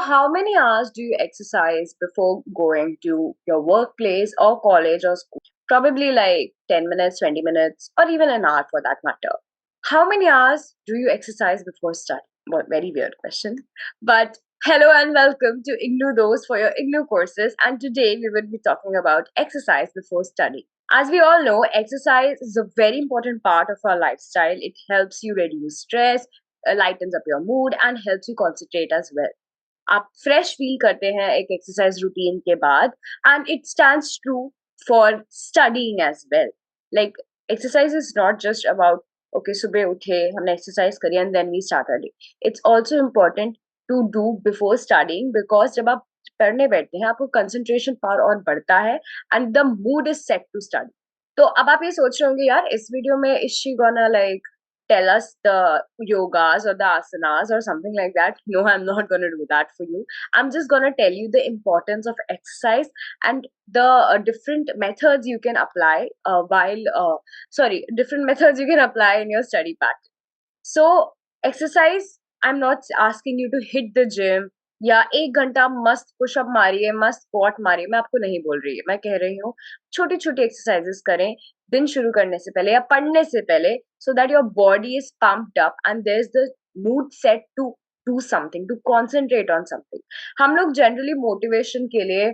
how many hours do you exercise before going to your workplace or college or school? Probably like 10 minutes, 20 minutes, or even an hour for that matter. How many hours do you exercise before studying? What very weird question. But hello and welcome to IGNOU Dost for your IGNOU courses. And today we will be talking about exercise before studying. As we all know, exercise is a very important part of our lifestyle. It helps you reduce stress, lightens up your mood, and helps you concentrate as well. आप fresh feel करते हैं एक exercise routine के बाद and it stands true for studying as well like exercise is not just about okay सुबह उठे हमने exercise करी and then we start a day it's also important to do before studying because जब आप पढ़ने बैठते हैं आपको कंसंट्रेशन पावर और बढ़ता है and the mood is set to study तो अब आप ये सोच रहे होंगे यार इस वीडियो में is she gonna like tell us the yogas or the asanas or something like that. No, I'm not going to do that for you. I'm just going to tell you the importance of exercise and the different methods you can apply different methods you can apply in your study pattern. So exercise, I'm not asking you to hit the gym या 1 घंटा मस्त pushup मारिए मस्त squat मारिए मैं आपको नहीं बोल रही है मैं कह रही हूँ छोटी छोटी एक्सरसाइजेस करें दिन शुरू करने से पहले या पढ़ने से पहले so that your body is pumped up and there's the mood set to do something to concentrate on something हम लोग generally motivation के लिए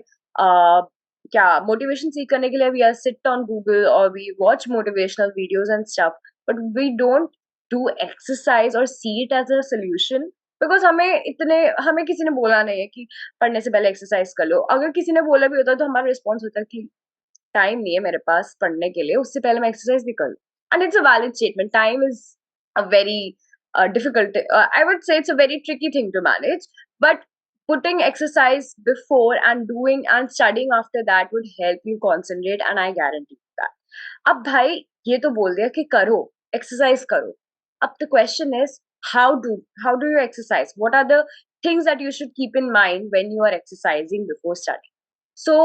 क्या motivation सीख करने के लिए we are sit on Google or we watch motivational videos and stuff but we don't do exercise or see it as a solution because हमें किसी ने बोला नहीं है कि पढ़ने से पहले एक्सरसाइज कर लो अगर किसी ने बोला भी होता तो हमारा रिस्पॉन्स होता कि टाइम नहीं है मेरे पास पढ़ने के लिए उससे पहले मैं एक्सरसाइज भी कर लूँ and it's a valid statement time is a very difficult I would say it's a very tricky thing to manage but putting exercise before and doing and studying after that would help you concentrate and I guarantee that अब भाई ये तो बोल दिया कि करो exercise करो अब the question is how do you exercise what are the things that you should keep in mind when you are exercising before studying so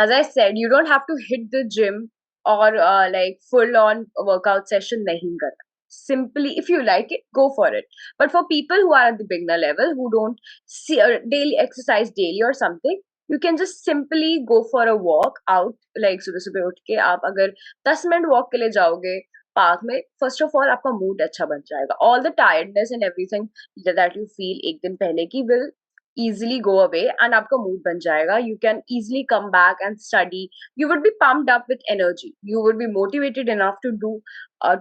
as I said you don't have to hit the gym or like full on workout session nahi karna simply if you like it go for it but for people who are at the beginner level who don't see daily exercise daily or something you can just simply go for a walk out like सुबह सुबह उठ के आप अगर 10 minute walk के लिए जाओगे park में फर्स्ट ऑफ ऑल आपका मूड अच्छा बन जाएगा all the tiredness and everything that you feel एक दिन पहले की will easily go away and आपका mood बन जाएगा you can easily come back and study you would be pumped up with energy you would be motivated enough to do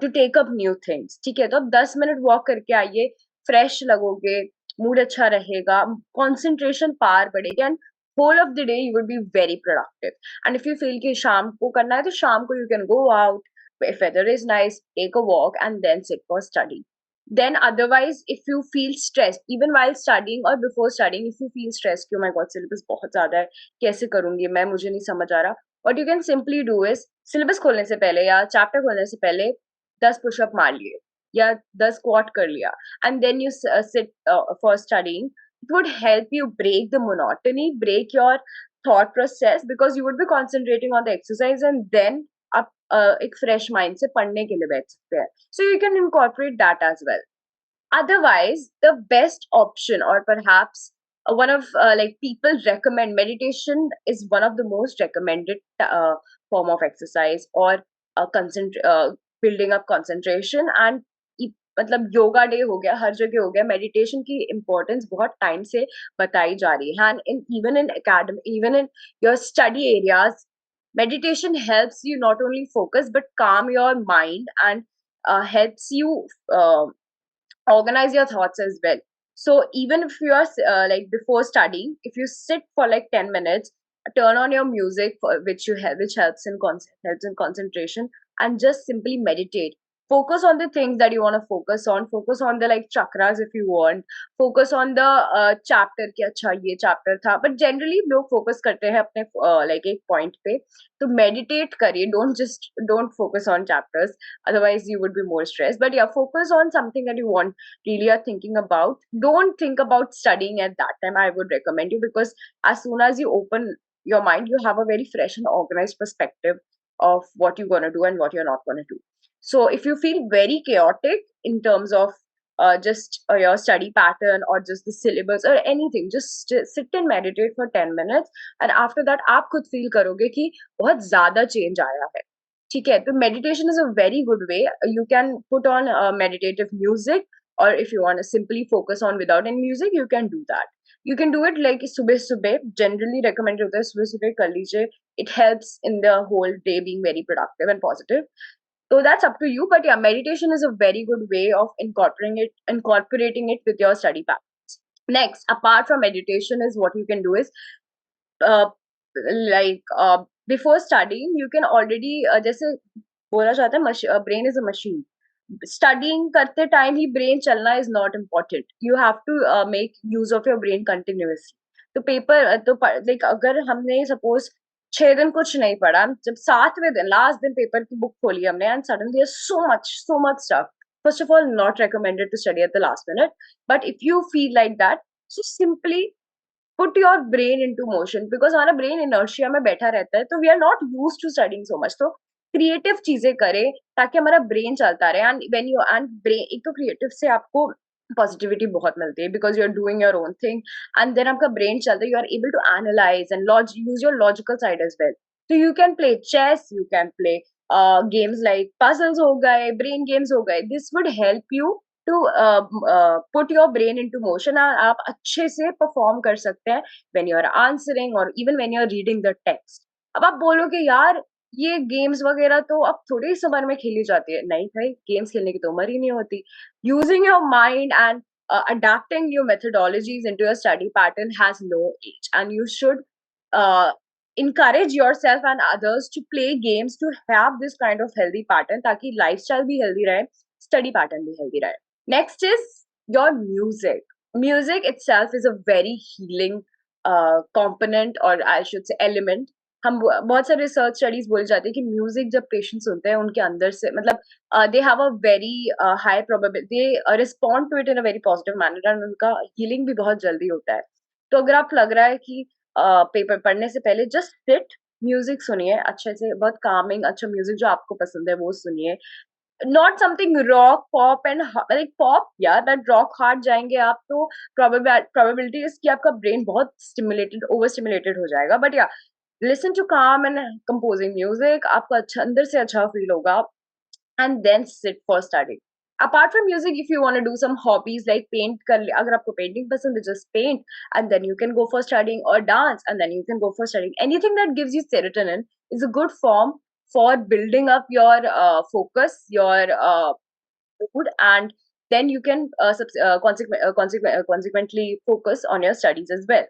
to take up new things ठीक है तो अब 10 minute walk करके आइए fresh लगोगे मूड अच्छा रहेगा concentration पावर बढ़ेगी and whole of the day you would be very productive and if you feel कि शाम को करना है तो शाम को you can go out if weather is nice take a walk and then sit for study then otherwise if you feel stressed even while studying or before studying if you feel stressed कि oh my god syllabus बहुत ज़्यादा है कैसे करूँगी मैं मुझे नहीं समझ आ रहा what you can simply do is syllabus खोलने से पहले या chapter खोलने से पहले 10 push-up मार लिए या 10 squat कर लिया and then you sit for studying it would help you break the monotony break your thought process because you would be concentrating on the exercise and then आप एक फ्रेश माइंड से पढ़ने के लिए बैठ सकते हैं so you can incorporate that as well otherwise the best option or perhaps one of like people recommend meditation is one of the most recommended form of exercise or building up concentration and मतलब yoga day हो गया हर जगह हो गया meditation की importance बहुत time से बताई जा रही है and in even in academy even in your study areas meditation helps you not only focus but calm your mind and helps you organize your thoughts as well so even if you are like before studying if you sit for like 10 minutes turn on your music which you have which helps in concentration and just simply meditate focus on the things that you want to focus on the like chakras if you want focus on the chapter कि अच्छा ये chapter था but generally लोग focus करते हैं अपने like एक point पे तो meditate करिए don't focus on chapters otherwise you would be more stressed but yeah focus on something that you want really are thinking about don't think about studying at that time I would recommend you because as soon as you open your mind you have a very fresh and organized perspective of what you're going to do and what you're not going to do so if you feel very chaotic in terms of just your study pattern or just the syllabus or anything. Just sit and meditate for 10 minutes, and after that आप खुद feel करोगे कि बहुत ज़्यादा change आया है. ठीक है, तो meditation is a very good way. You can put on meditative music, or if you want to simply focus on without any music, you can do that. You can do it like सुबह सुबह. Generally recommended होता है सुबह सुबह कर लीजिए. It helps in the whole day being very productive and positive. So that's up to you. But yeah, meditation is a very good way of incorporating it with your study pattern. Next, apart from meditation, is what you can do is uh, before studying, you can already जैसे बोला जाता है brain is a machine. Studying करते time ही brain चलना is not important. You have to make use of your brain continuously. तो paper तो like अगर हमने suppose 6 दिन कुछ नहीं पढ़ा, जब 7वें दिन लास्ट दिन पेपर की बुक खोली हमने, and suddenly there's so much stuff. First of all, not recommended to study at the last minute. But if you feel like that, so simply put your brain into motion, because हमारा brain inertia में बैठा रहता है, तो we are not used to studying so much. तो creative चीजें करें ताकि हमारा ब्रेन चलता रहे. And when you and brain, एक तो क्रिएटिव से आपको पॉजिटिविटी बहुत मिलती है, because you are doing your own thing, and then आपका ब्रेन चलता है, you are able to analyse and use your logical side as well. तो you can play chess, you can play games like puzzles हो गए, brain games हो गए. This would help you to put your brain into motion, और आप अच्छे से perform कर सकते हैं व्हेन यू आर आंसरिंग और even when you are reading the text. अब आप बोलोगे यार ये गेम्स वगैरह तो अब थोड़ी इस उम्र में खेली जाती है. नहीं भाई, गेम्स खेलने की तो उम्र ही नहीं होती. Using your mind and adapting your methodologies into your study pattern has no age, and you should uh, encourage yourself and others to play games to have this kind of healthy pattern, ताकि lifestyle भी healthy रहे, study pattern भी healthy रहे. Next is your music. Music itself is a very healing component, or I should say element. हम बहुत सारे research studies बोल जाते हैं कि म्यूजिक जब पेशेंट सुनते हैं उनके अंदर से, मतलब they have a very high probability, they respond to it in a very positive manner, and उनका हीलिंग भी बहुत जल्दी होता है. तो अगर आप लग रहा है कि पेपर पढ़ने से पहले जस्ट सिट, म्यूजिक सुनिए अच्छे से, बहुत कामिंग अच्छा म्यूजिक जो आपको पसंद है वो सुनिए. Not something rock pop and like pop, यार दैट रॉक हार्ड जाएंगे आप तो प्रोबेबिलिटी इसकी आपका ब्रेन बहुत स्टिमुलेटेड, ओवर स्टिमुलेटेड हो जाएगा. बट या, listen to calm and composing music, आपको अच्छा अंदर से अच्छा फील होगा, and then sit for studying. Apart from music, if you want to do some hobbies like paint, कर ले, अगर आपको painting पसंद है, just paint, and then you can go for studying, or dance, and then you can go for studying. Anything that gives you serotonin is a good form for building up your focus, your mood, and then you can consequently focus on your studies as well.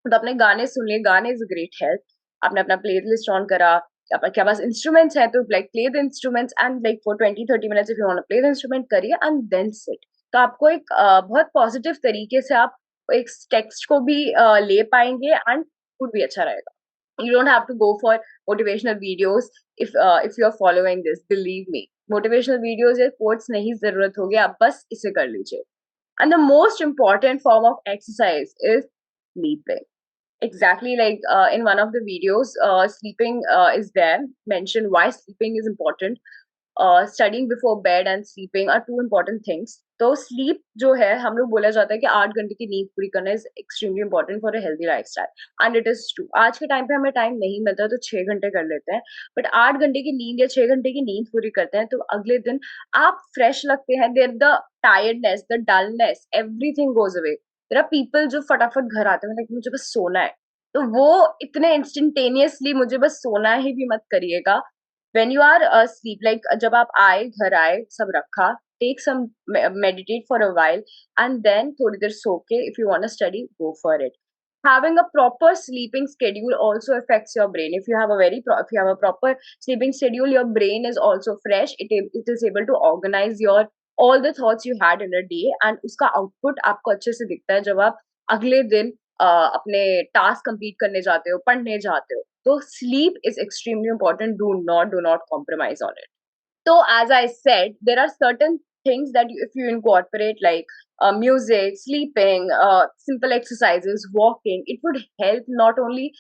तो अपने गाने सुन लिए, गाने is great help. आपने अपना play list on करा, आपके पास instruments है तो like play the instruments, and like for 20-30 minutes if you want to play the instrument करिए, एंड देन सिट. तो आपको एक बहुत पॉजिटिव तरीके से आप एक टेक्स्ट को भी ले पाएंगे, एंड फूड भी अच्छा रहेगा. You don't have to go for motivational videos if you're following this. Believe me, motivational videos या quotes नहीं जरूरत होगी, आप बस इसे कर लीजिए. And the most important form of exercise is sleeping. Exactly, like in one of the videos, sleeping is there mentioned why sleeping is important. Studying before bed and sleeping are two important things. तो sleep जो है, हम लोग बोला जाता है कि 8 घंटे की नींद पूरी करना is extremely important for a healthy lifestyle, and it is true. आज के टाइम पे हमें टाइम नहीं मिलता तो 6 घंटे कर लेते हैं, बट 8 घंटे की नींद या 6 घंटे की नींद पूरी करते हैं तो अगले दिन आप फ्रेश लगते हैं. There the tiredness, the dullness, everything goes away. There are people जो फटाफट घर आते हैं, मतलब मुझे बस सोना है, तो वो इतने इंस्टेंटेनियसली मुझे बस सोना ही भी मत करिएगा. when you are asleep, like जब आप आए, घर आए, सब रखा, take some meditate for a while, and then थोड़ी देर सो के if you want to study, go for it. Having a proper sleeping schedule also affects your brain. If you have a proper sleeping schedule, your brain is also fresh. It is able to organize your all the thoughts you had in a day, and उसका output आपको अच्छे से दिखता है जब आप अगले दिन अपने टास्क कंप्लीट करने जाते हो, पढ़ने जाते हो. तो sleep is extremely important. Do not compromise on it. So as I said, there are certain things that if you incorporate, like music, sleeping, simple exercises, walking, it would help not only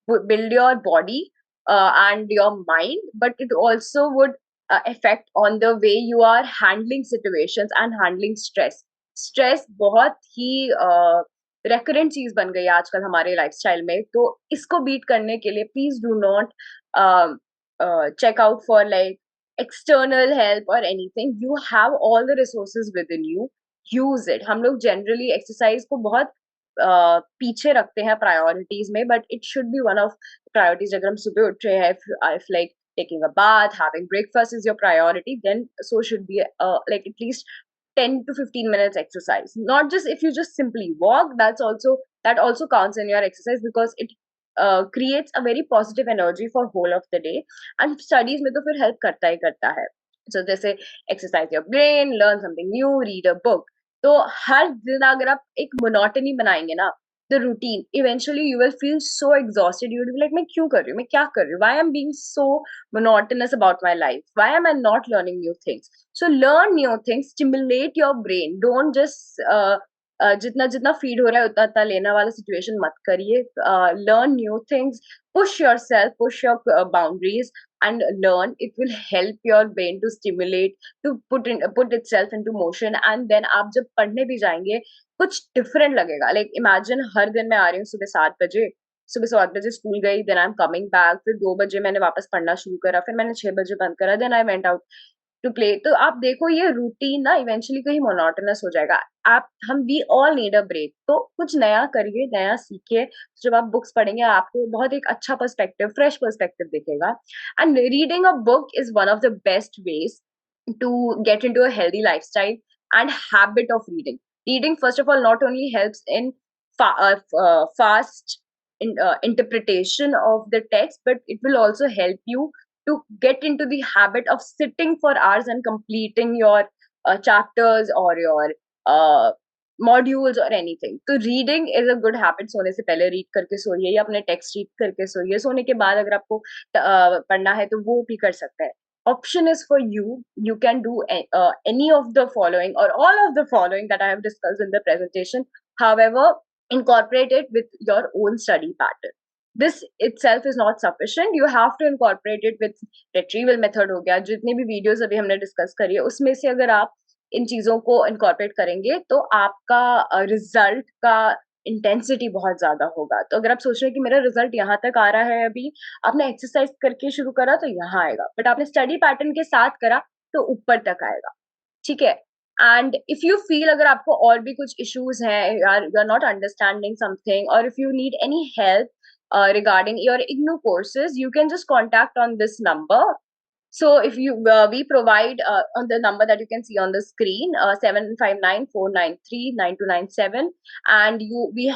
build your body and your mind, but it also would effect on the way you are handling situations and handling stress. Stress बहुत ही recurrent चीज बन गई है आजकल हमारे lifestyle में, तो इसको बीट करने के लिए please do not check out for like external help or anything. You have all the resources within you. Use it. हम लोग generally exercise को बहुत पीछे रखते हैं प्रायोरिटीज में, but it should be one of priorities. अगर हम सुबह उठ रहे हैं, if like taking a bath, having breakfast is your priority, then so should be like at least 10 to 15 minutes exercise. Not just if you just simply walk, that also counts in your exercise, because it creates a very positive energy for whole of the day. And studies में तो फिर help करता ही करता है. So जैसे exercise your brain, learn something new, read a book. तो हर दिन अगर आप एक monotony बनाएंगे ना, the routine, eventually you will feel so exhausted. You will be like, मैं क्यों कर रही हूँ, मैं क्या कर रही हूँ, why I'm being so monotonous about my life, why am I not learning new things? So learn new things, stimulate your brain. Don't just जितना जितना फीड हो रहा है उतना उतना लेना वाला सिचुएशन मत करिए. Learn new things, push your self, push your boundaries and learn. It will help your brain to stimulate, to put itself into motion. And then आप जब पढ़ने भी जाएंगे कुछ different लगेगा. Like imagine हर दिन मैं आ रही हूँ सुबह 7 बजे स्कूल गई, then I'm coming back, फिर 2 बजे मैंने वापस पढ़ना शुरू करा, फिर मैंने 6 बजे बंद करा, then I went out to play. तो आप देखो ये रूटीन ना इवेंचुअली कहीं मोनोटोनस हो जाएगा. We all need a break. तो कुछ नया करिए, नया सीखिए. जब आप बुक्स पढ़ेंगे आपको बहुत एक अच्छा पर्सपेक्टिव, फ्रेश पर्सपेक्टिव दिखेगा. And reading a book is one of the best veg to get into a healthy lifestyle and habit of reading. Reading, first of all, not only helps in fast interpretation of the text, but it will also help you to get into the habit of sitting for hours and completing your chapters or your modules or anything. तो reading is a good habit. सोने से पहले read करके सोइए या अपने text read करके सोइए. सोने के बाद अगर आपको पढ़ना है तो वो भी कर सकते हैं. Option is for you. You can do any of the following or all of the following that I have discussed in the presentation. However, incorporate it with your own study pattern. This itself is not sufficient. You have to incorporate it with retrieval method हो गया. जितनी भी videos अभी हमने discuss करी है उसमें से अगर आप इन चीजों को incorporate करेंगे तो आपका result का इंटेंसिटी बहुत ज्यादा होगा. तो अगर आप सोच रहे हैं कि मेरा रिजल्ट यहाँ तक आ रहा है, अभी आपने एक्सरसाइज करके शुरू करा तो यहाँ आएगा, बट आपने स्टडी पैटर्न के साथ करा तो ऊपर तक आएगा. ठीक है. एंड इफ यू फील अगर आपको और भी कुछ इश्यूज हैं, you are not understanding something, और if you need any help regarding your IGNOU courses, you can just contact on this number. So if you we provide on the number that you can see on the screen, 7594939297, and we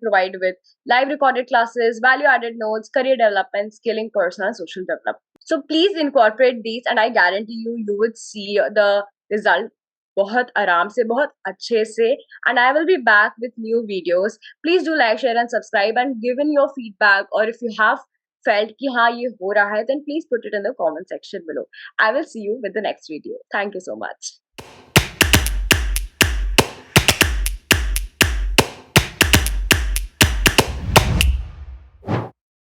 provide with live recorded classes, value added notes, career development, skilling, personal and social development. So please incorporate these and I guarantee you would see the result बहुत आराम से, बहुत अच्छे से. And I will be back with new videos. Please do like, share and subscribe and give in your feedback, or if you have felt कि हाँ ये हो रहा है, then please put it in the comment section below. I will see you with the next video. Thank you so much.